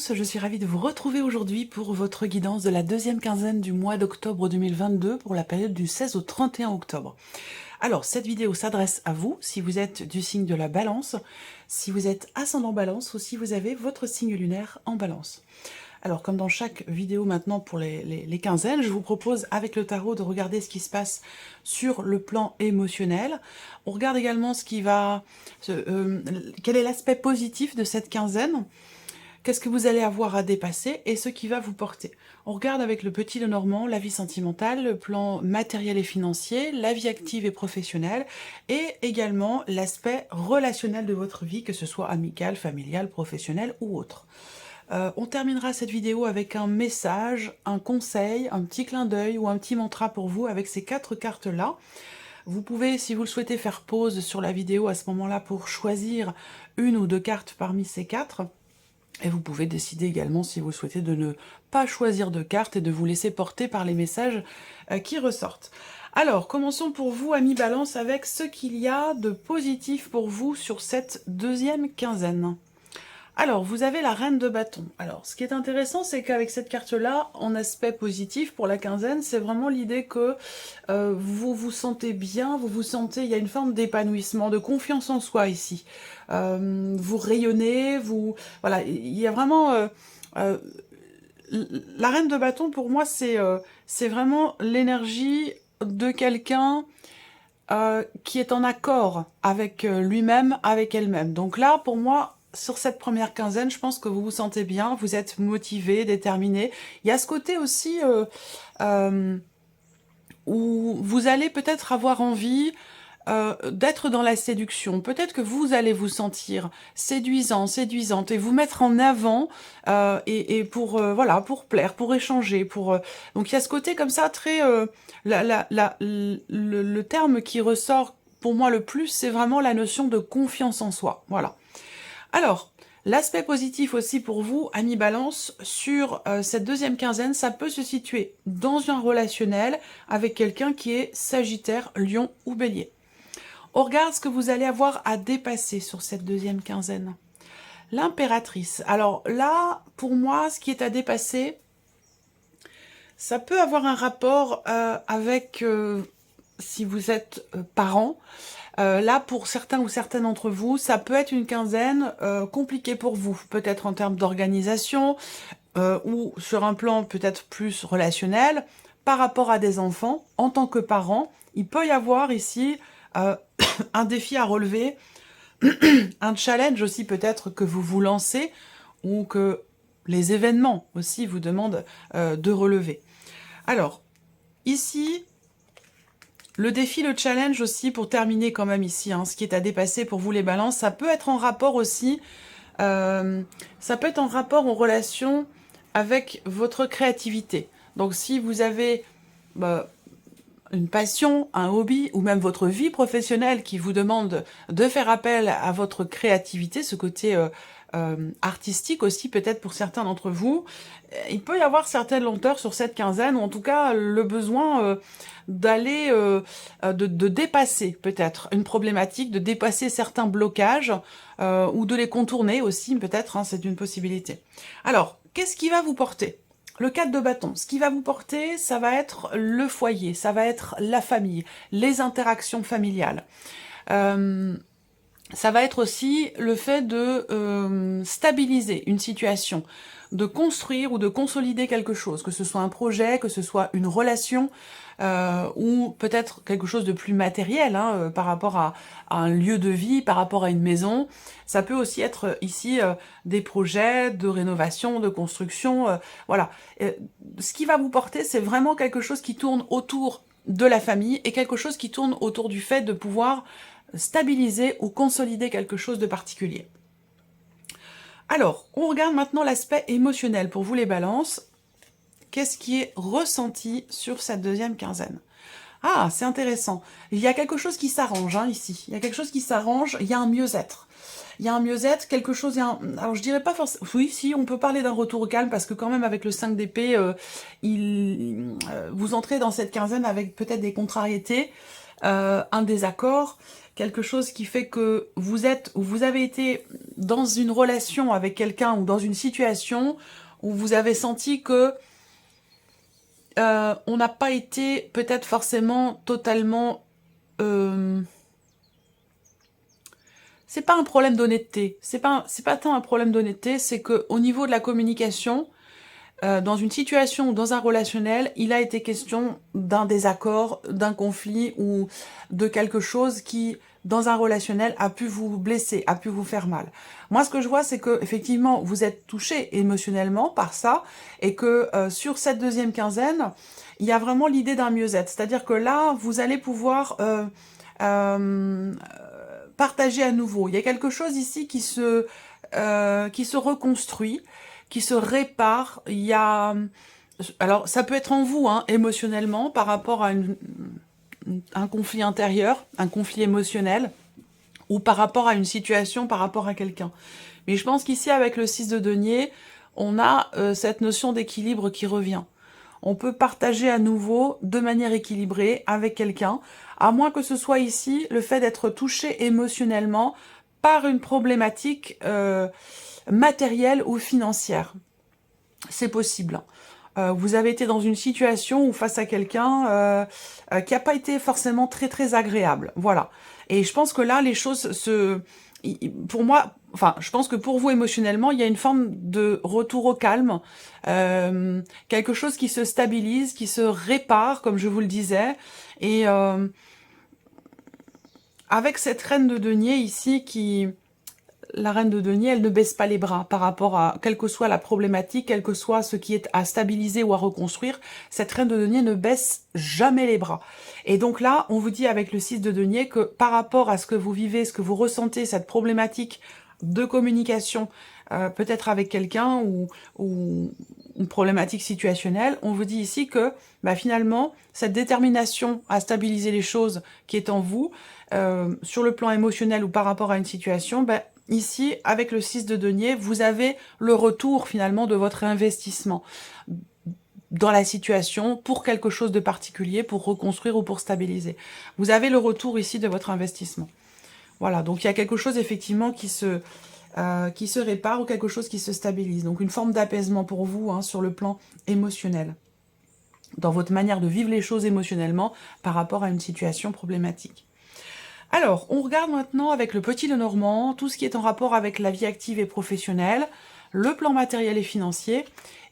tous, je suis ravie de vous retrouver aujourd'hui pour votre guidance de la deuxième quinzaine du mois d'octobre 2022 pour la période du 16 au 31 octobre. Alors, cette vidéo s'adresse à vous, si vous êtes du signe de la Balance, si vous êtes ascendant Balance ou si vous avez votre signe lunaire en Balance. Alors, comme dans chaque vidéo maintenant pour les quinzaines, je vous propose avec le tarot de regarder ce qui se passe sur le plan émotionnel. On regarde également quel est l'aspect positif de cette quinzaine, qu'est-ce que vous allez avoir à dépasser et ce qui va vous porter. On regarde avec le petit Lenormand la vie sentimentale, le plan matériel et financier, la vie active et professionnelle et également l'aspect relationnel de votre vie, que ce soit amical, familial, professionnel ou autre. On terminera cette vidéo avec un message, un conseil, un petit clin d'œil ou un petit mantra pour vous avec ces 4 cartes-là. Vous pouvez, si vous le souhaitez, faire pause sur la vidéo à ce moment-là pour choisir une ou deux cartes parmi ces 4. Et vous pouvez décider également, si vous le souhaitez, de ne pas choisir de cartes et de vous laisser porter par les messages qui ressortent. Alors, commençons pour vous, amis Balance, avec ce qu'il y a de positif pour vous sur cette deuxième quinzaine. Alors, vous avez la reine de bâton. Alors, ce qui est intéressant, c'est qu'avec cette carte-là, en aspect positif pour la quinzaine, c'est vraiment l'idée que vous vous sentez bien, il y a une forme d'épanouissement, de confiance en soi ici. Vous rayonnez, voilà, il y a vraiment... la reine de bâton, pour moi, c'est vraiment l'énergie de quelqu'un qui est en accord avec lui-même, avec elle-même. Donc là, pour moi, sur cette première quinzaine, je pense que vous vous sentez bien, vous êtes motivé, déterminé. Il y a ce côté aussi où vous allez peut-être avoir envie d'être dans la séduction. Peut-être que vous allez vous sentir séduisant, séduisante et vous mettre en avant et pour voilà, pour plaire, pour échanger, donc il y a ce côté comme ça très le terme qui ressort pour moi le plus, c'est vraiment la notion de confiance en soi. Voilà. Alors, l'aspect positif aussi pour vous, amis Balance, sur cette deuxième quinzaine, ça peut se situer dans un relationnel avec quelqu'un qui est Sagittaire, Lion ou Bélier. On regarde ce que vous allez avoir à dépasser sur cette deuxième quinzaine. L'impératrice. Alors là, pour moi, ce qui est à dépasser, ça peut avoir un rapport avec, si vous êtes parent. Là, pour certains ou certaines d'entre vous, ça peut être une quinzaine compliquée pour vous. Peut-être en termes d'organisation ou sur un plan peut-être plus relationnel. Par rapport à des enfants, en tant que parent, il peut y avoir ici... un défi à relever, un challenge aussi peut-être que vous vous lancez ou que les événements aussi vous demandent de relever. Alors, ici, le défi, le challenge aussi, pour terminer quand même ici, ce qui est à dépasser pour vous les balances, ça peut être en rapport aussi, ça peut être en rapport, en relation avec votre créativité. Donc si vous avez... une passion, un hobby, ou même votre vie professionnelle qui vous demande de faire appel à votre créativité, ce côté artistique aussi peut-être pour certains d'entre vous, il peut y avoir certaines lenteurs sur cette quinzaine, ou en tout cas le besoin d'aller, de dépasser peut-être une problématique, de dépasser certains blocages, ou de les contourner aussi peut-être, c'est une possibilité. Alors, qu'est-ce qui va vous porter ? Le 4 de bâton, ce qui va vous porter, ça va être le foyer, ça va être la famille, les interactions familiales. Ça va être aussi le fait de stabiliser une situation, de construire ou de consolider quelque chose, que ce soit un projet, que ce soit une relation, ou peut-être quelque chose de plus matériel, par rapport à un lieu de vie, par rapport à une maison. Ça peut aussi être ici des projets de rénovation, de construction, voilà. Ce qui va vous porter, c'est vraiment quelque chose qui tourne autour de la famille et quelque chose qui tourne autour du fait de pouvoir stabiliser ou consolider quelque chose de particulier. Alors, on regarde maintenant l'aspect émotionnel pour vous les balances. Qu'est-ce qui est ressenti sur cette deuxième quinzaine? Ah, c'est intéressant. Il y a quelque chose qui s'arrange ici. Il y a quelque chose qui s'arrange, il y a un mieux-être. Il y a un mieux-être, quelque chose... Alors, je dirais pas forcément... Oui, si, on peut parler d'un retour au calme, parce que quand même, avec le 5 d'épée, vous entrez dans cette quinzaine avec peut-être des contrariétés, un désaccord, quelque chose qui fait que vous êtes, ou vous avez été dans une relation avec quelqu'un ou dans une situation où vous avez senti que on n'a pas été peut-être forcément totalement... c'est pas un problème d'honnêteté, c'est pas tant un problème d'honnêteté, c'est que au niveau de la communication, dans une situation ou dans un relationnel, il a été question d'un désaccord, d'un conflit ou de quelque chose qui, dans un relationnel, a pu vous blesser, a pu vous faire mal. Moi, ce que je vois, c'est que effectivement, vous êtes touché émotionnellement par ça et que sur cette deuxième quinzaine, il y a vraiment l'idée d'un mieux-être. C'est-à-dire que là, vous allez pouvoir euh, partager à nouveau. Il y a quelque chose ici qui se reconstruit, qui se répare. Il y a... Alors, ça peut être en vous, hein, émotionnellement, par rapport à un conflit intérieur, un conflit émotionnel, ou par rapport à une situation, par rapport à quelqu'un. Mais je pense qu'ici, avec le 6 de denier, on a cette notion d'équilibre qui revient. On peut partager à nouveau de manière équilibrée avec quelqu'un, à moins que ce soit ici le fait d'être touché émotionnellement par une problématique matérielle ou financière. C'est possible. Vous avez été dans une situation ou face à quelqu'un qui n'a pas été forcément très très agréable. Voilà. Et je pense que là, les choses se... Pour moi, enfin, je pense que pour vous émotionnellement, il y a une forme de retour au calme, quelque chose qui se stabilise, qui se répare, comme je vous le disais, et avec cette reine de denier ici qui... La reine de denier, elle ne baisse pas les bras par rapport à, quelle que soit la problématique, quel que soit ce qui est à stabiliser ou à reconstruire, cette reine de denier ne baisse jamais les bras. Et donc là, on vous dit avec le 6 de denier que par rapport à ce que vous vivez, ce que vous ressentez, cette problématique de communication, peut-être avec quelqu'un ou une problématique situationnelle, on vous dit ici que finalement, cette détermination à stabiliser les choses qui est en vous, sur le plan émotionnel ou par rapport à une situation, ici, avec le 6 de denier, vous avez le retour finalement de votre investissement dans la situation pour quelque chose de particulier, pour reconstruire ou pour stabiliser. Vous avez le retour ici de votre investissement. Voilà, donc il y a quelque chose effectivement qui se répare ou quelque chose qui se stabilise. Donc une forme d'apaisement pour vous hein, sur le plan émotionnel, dans votre manière de vivre les choses émotionnellement par rapport à une situation problématique. Alors, on regarde maintenant avec le petit Lenormand, tout ce qui est en rapport avec la vie active et professionnelle, le plan matériel et financier,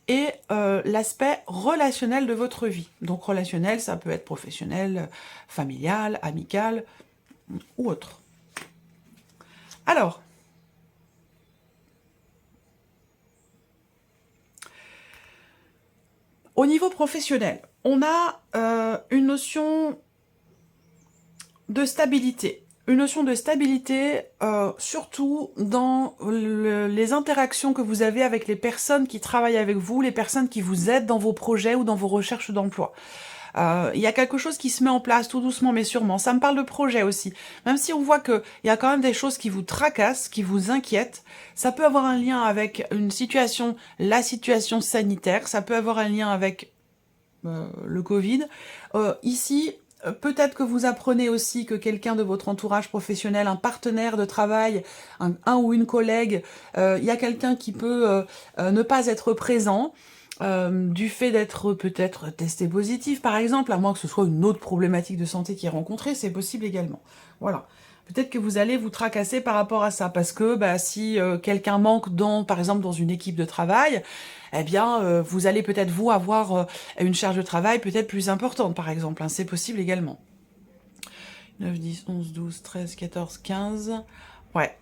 et l'aspect relationnel de votre vie. Donc relationnel, ça peut être professionnel, familial, amical, ou autre. Alors, au niveau professionnel, on a une notion de stabilité. Une notion de stabilité, surtout dans les interactions que vous avez avec les personnes qui travaillent avec vous, les personnes qui vous aident dans vos projets ou dans vos recherches d'emploi. Il y a quelque chose qui se met en place tout doucement mais sûrement. Ça me parle de projet aussi. Même si on voit qu'il y a quand même des choses qui vous tracassent, qui vous inquiètent, ça peut avoir un lien avec une situation, la situation sanitaire, ça peut avoir un lien avec le Covid. Ici, peut-être que vous apprenez aussi que quelqu'un de votre entourage professionnel, un partenaire de travail, un ou une collègue, il y a quelqu'un qui peut ne pas être présent, du fait d'être peut-être testé positif, par exemple, à moins que ce soit une autre problématique de santé qui est rencontrée, c'est possible également. Voilà. Peut-être que vous allez vous tracasser par rapport à ça, parce que si quelqu'un manque par exemple dans une équipe de travail, eh bien vous allez peut-être vous avoir une charge de travail peut-être plus importante, par exemple, hein, c'est possible également. 9, 10, 11, 12, 13, 14, 15... Ouais.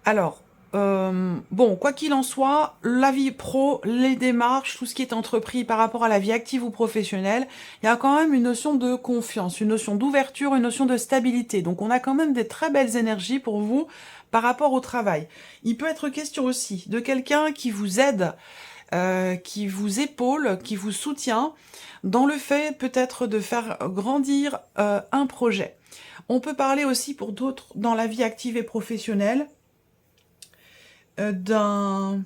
Alors, bon, quoi qu'il en soit, la vie pro, les démarches, tout ce qui est entrepris par rapport à la vie active ou professionnelle, il y a quand même une notion de confiance, une notion d'ouverture, une notion de stabilité. Donc on a quand même des très belles énergies pour vous par rapport au travail. Il peut être question aussi de quelqu'un qui vous aide, qui vous épaule, qui vous soutient dans le fait peut-être de faire grandir un projet. On peut parler aussi pour d'autres dans la vie active et professionnelle d'un...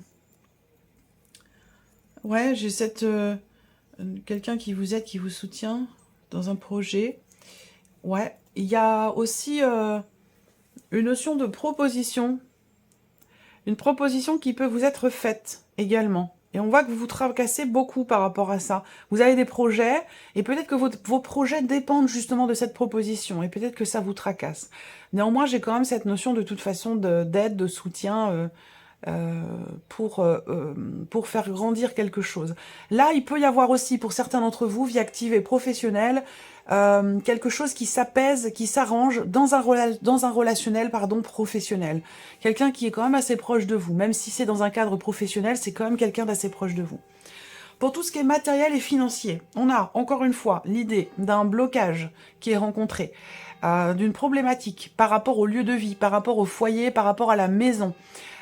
Ouais, j'ai quelqu'un qui vous aide, qui vous soutient dans un projet. Ouais, il y a aussi une notion de proposition, une proposition qui peut vous être faite également. Et on voit que vous vous tracassez beaucoup par rapport à ça. Vous avez des projets, et peut-être que vos projets dépendent justement de cette proposition, et peut-être que ça vous tracasse. Néanmoins, j'ai quand même cette notion de toute façon d'aide, de soutien pour faire grandir quelque chose. Là, il peut y avoir aussi, pour certains d'entre vous, vie active et professionnelle, quelque chose qui s'apaise, qui s'arrange dans un relationnel professionnel. Quelqu'un qui est quand même assez proche de vous, même si c'est dans un cadre professionnel, c'est quand même quelqu'un d'assez proche de vous. Pour tout ce qui est matériel et financier, on a encore une fois l'idée d'un blocage qui est rencontré, d'une problématique par rapport au lieu de vie, par rapport au foyer, par rapport à la maison.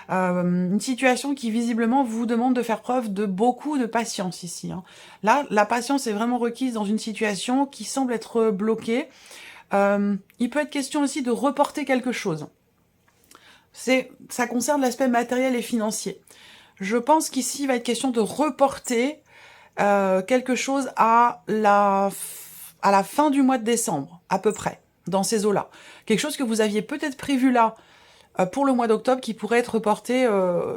Une situation qui visiblement vous demande de faire preuve de beaucoup de patience ici. Hein. Là, la patience est vraiment requise dans une situation qui semble être bloquée. Il peut être question aussi de reporter quelque chose. Ça concerne l'aspect matériel et financier. Je pense qu'ici, il va être question de reporter quelque chose à la fin du mois de décembre, à peu près, dans ces eaux-là. Quelque chose que vous aviez peut-être prévu là, pour le mois d'octobre, qui pourrait être reporté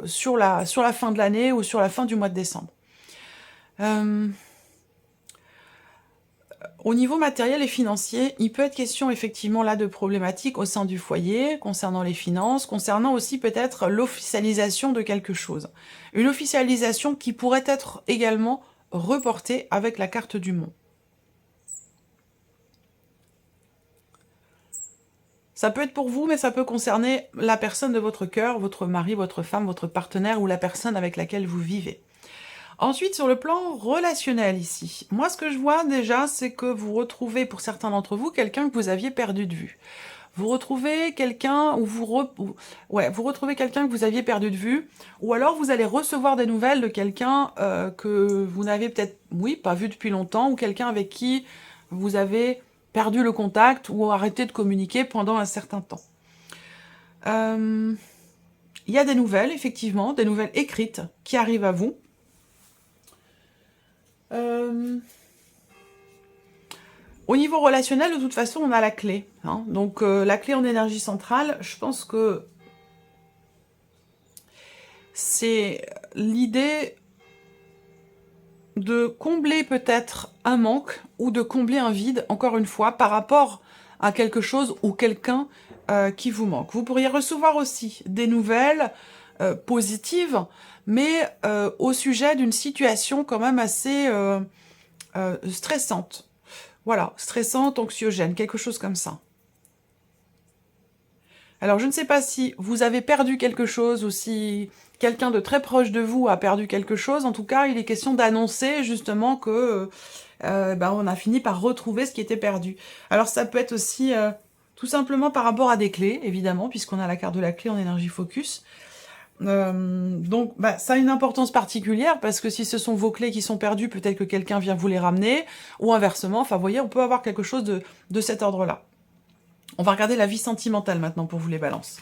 sur la fin de l'année ou sur la fin du mois de décembre. Au niveau matériel et financier, il peut être question effectivement là de problématiques au sein du foyer, concernant les finances, concernant aussi peut-être l'officialisation de quelque chose. Une officialisation qui pourrait être également reportée avec la carte du Mont. Ça peut être pour vous, mais ça peut concerner la personne de votre cœur, votre mari, votre femme, votre partenaire ou la personne avec laquelle vous vivez. Ensuite, sur le plan relationnel ici, moi ce que je vois déjà, c'est que vous retrouvez, pour certains d'entre vous, quelqu'un que vous aviez perdu de vue. Vous retrouvez quelqu'un vous retrouvez quelqu'un que vous aviez perdu de vue, ou alors vous allez recevoir des nouvelles de quelqu'un que vous n'avez peut-être, pas vu depuis longtemps, ou quelqu'un avec qui vous avez perdu le contact ou arrêté de communiquer pendant un certain temps. Il y a des nouvelles, effectivement, des nouvelles écrites qui arrivent à vous. Au niveau relationnel, de toute façon, on a la clé. Hein. Donc, la clé en énergie centrale, je pense que c'est l'idée de combler peut-être un manque ou de combler un vide, encore une fois, par rapport à quelque chose ou quelqu'un qui vous manque. Vous pourriez recevoir aussi des nouvelles positives, mais au sujet d'une situation quand même assez stressante. Voilà, stressante, anxiogène, quelque chose comme ça. Alors, je ne sais pas si vous avez perdu quelque chose ou si quelqu'un de très proche de vous a perdu quelque chose. En tout cas, il est question d'annoncer justement que on a fini par retrouver ce qui était perdu. Alors, ça peut être aussi tout simplement par rapport à des clés, évidemment, puisqu'on a la carte de la clé en énergie focus. Donc, ça a une importance particulière, parce que si ce sont vos clés qui sont perdues, peut-être que quelqu'un vient vous les ramener, ou inversement. Enfin, vous voyez, on peut avoir quelque chose de cet ordre-là. On va regarder la vie sentimentale maintenant pour vous les balances.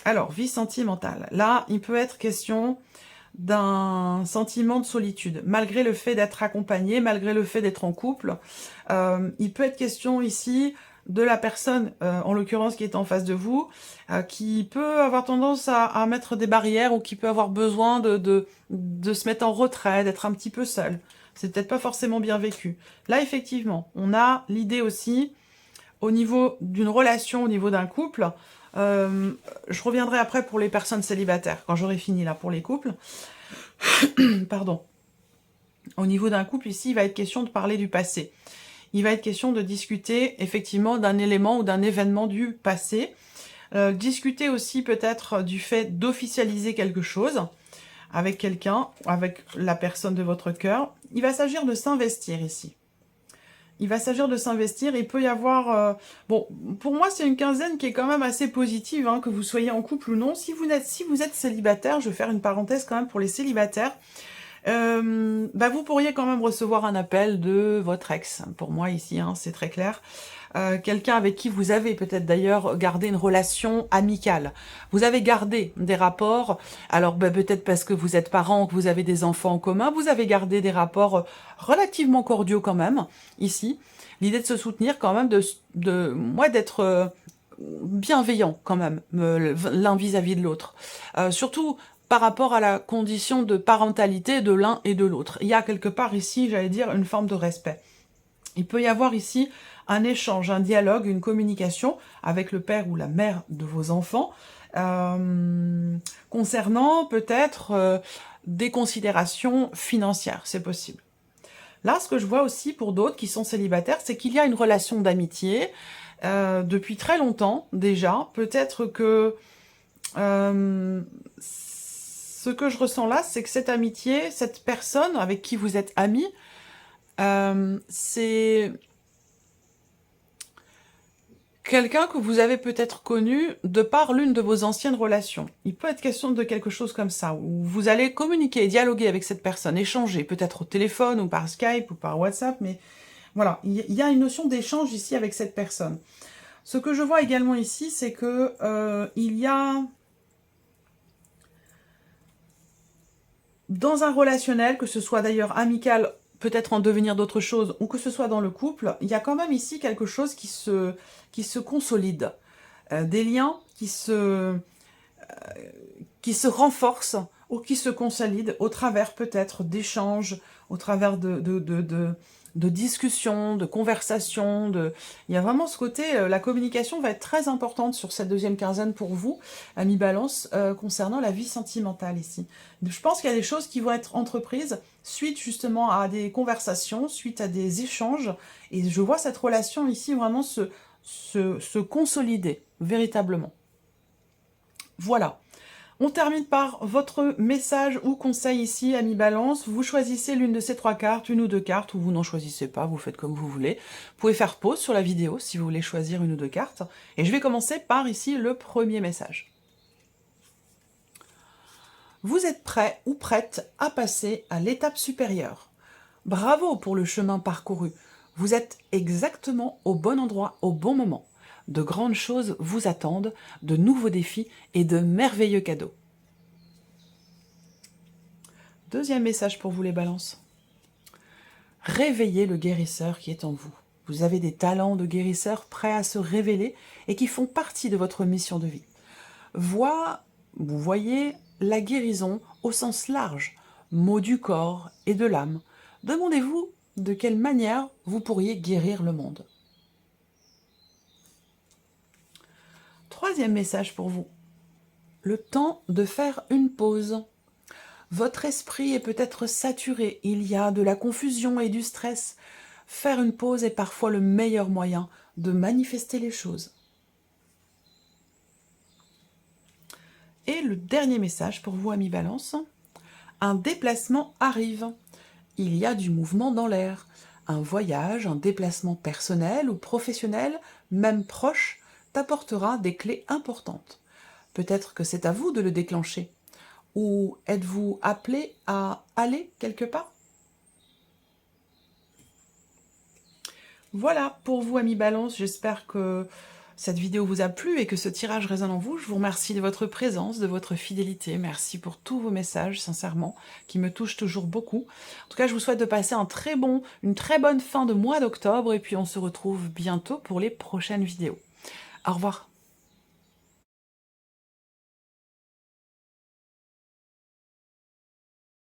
Alors, vie sentimentale. Là, il peut être question d'un sentiment de solitude. Malgré le fait d'être accompagné, malgré le fait d'être en couple, il peut être question ici de la personne, en l'occurrence qui est en face de vous, qui peut avoir tendance à mettre des barrières ou qui peut avoir besoin de se mettre en retrait, d'être un petit peu seul. C'est peut-être pas forcément bien vécu. Là, effectivement, on a l'idée aussi au niveau d'une relation, au niveau d'un couple. Je reviendrai après pour les personnes célibataires, quand j'aurai fini là pour les couples. Pardon. Au niveau d'un couple, ici, il va être question de parler du passé. Il va être question de discuter effectivement d'un élément ou d'un événement du passé. Discuter aussi peut-être du fait d'officialiser quelque chose avec quelqu'un, avec la personne de votre cœur. Il va s'agir de s'investir ici. Il va s'agir de s'investir. Il peut y avoir... bon, pour moi, c'est une quinzaine qui est quand même assez positive, hein, que vous soyez en couple ou non. Si vous êtes célibataire, je vais faire une parenthèse quand même pour les célibataires, vous pourriez quand même recevoir un appel de votre ex. Pour moi, ici, hein, c'est très clair. Quelqu'un avec qui vous avez peut-être d'ailleurs gardé une relation amicale. Vous avez gardé des rapports, alors peut-être parce que vous êtes parents, que vous avez des enfants en commun, vous avez gardé des rapports relativement cordiaux quand même, ici. L'idée de se soutenir quand même, d'être bienveillants quand même, l'un vis-à-vis de l'autre. Surtout par rapport à la condition de parentalité de l'un et de l'autre. Il y a quelque part ici, j'allais dire, une forme de respect. Il peut y avoir ici un échange, un dialogue, une communication avec le père ou la mère de vos enfants, concernant peut-être des considérations financières, c'est possible. Là, ce que je vois aussi pour d'autres qui sont célibataires, c'est qu'il y a une relation d'amitié depuis très longtemps déjà. Peut-être que ce que je ressens là, c'est que cette amitié, cette personne avec qui vous êtes amis, c'est quelqu'un que vous avez peut-être connu de par l'une de vos anciennes relations. Il peut être question de quelque chose comme ça, où vous allez communiquer, dialoguer avec cette personne, échanger, peut-être au téléphone ou par Skype ou par WhatsApp, mais voilà, il y a une notion d'échange ici avec cette personne. Ce que je vois également ici, c'est que il y a dans un relationnel, que ce soit d'ailleurs amical, peut-être en devenir d'autres choses, ou que ce soit dans le couple, il y a quand même ici quelque chose qui se consolide. Des liens qui se renforcent ou qui se consolident au travers peut-être d'échanges, au travers de discussions, de conversations. Il y a vraiment ce côté, la communication va être très importante sur cette deuxième quinzaine pour vous, amis Balance, concernant la vie sentimentale ici. Je pense qu'il y a des choses qui vont être entreprises suite justement à des conversations, suite à des échanges, et je vois cette relation ici vraiment se consolider, véritablement. Voilà. On termine par votre message ou conseil ici, amis Balance. Vous choisissez l'une de ces trois cartes, une ou deux cartes, ou vous n'en choisissez pas, vous faites comme vous voulez. Vous pouvez faire pause sur la vidéo si vous voulez choisir une ou deux cartes. Et je vais commencer par ici le premier message. Vous êtes prêt ou prête à passer à l'étape supérieure. Bravo pour le chemin parcouru. Vous êtes exactement au bon endroit, au bon moment. De grandes choses vous attendent, de nouveaux défis et de merveilleux cadeaux. Deuxième message pour vous les balances. Réveillez le guérisseur qui est en vous. Vous avez des talents de guérisseur prêts à se révéler et qui font partie de votre mission de vie. Vous voyez la guérison au sens large, maux du corps et de l'âme. Demandez-vous de quelle manière vous pourriez guérir le monde. Troisième message pour vous. Le temps de faire une pause. Votre esprit est peut-être saturé, il y a de la confusion et du stress. Faire une pause est parfois le meilleur moyen de manifester les choses. Et le dernier message pour vous, amis Balance. Un déplacement arrive. Il y a du mouvement dans l'air. Un voyage, un déplacement personnel ou professionnel, même proche, t'apportera des clés importantes. Peut-être que c'est à vous de le déclencher. Ou êtes-vous appelé à aller quelque part? Voilà pour vous, amis Balance. J'espère que cette vidéo vous a plu et que ce tirage résonne en vous. Je vous remercie de votre présence, de votre fidélité. Merci pour tous vos messages, sincèrement, qui me touchent toujours beaucoup. En tout cas, je vous souhaite de passer une très bonne fin de mois d'octobre et puis on se retrouve bientôt pour les prochaines vidéos. Au revoir.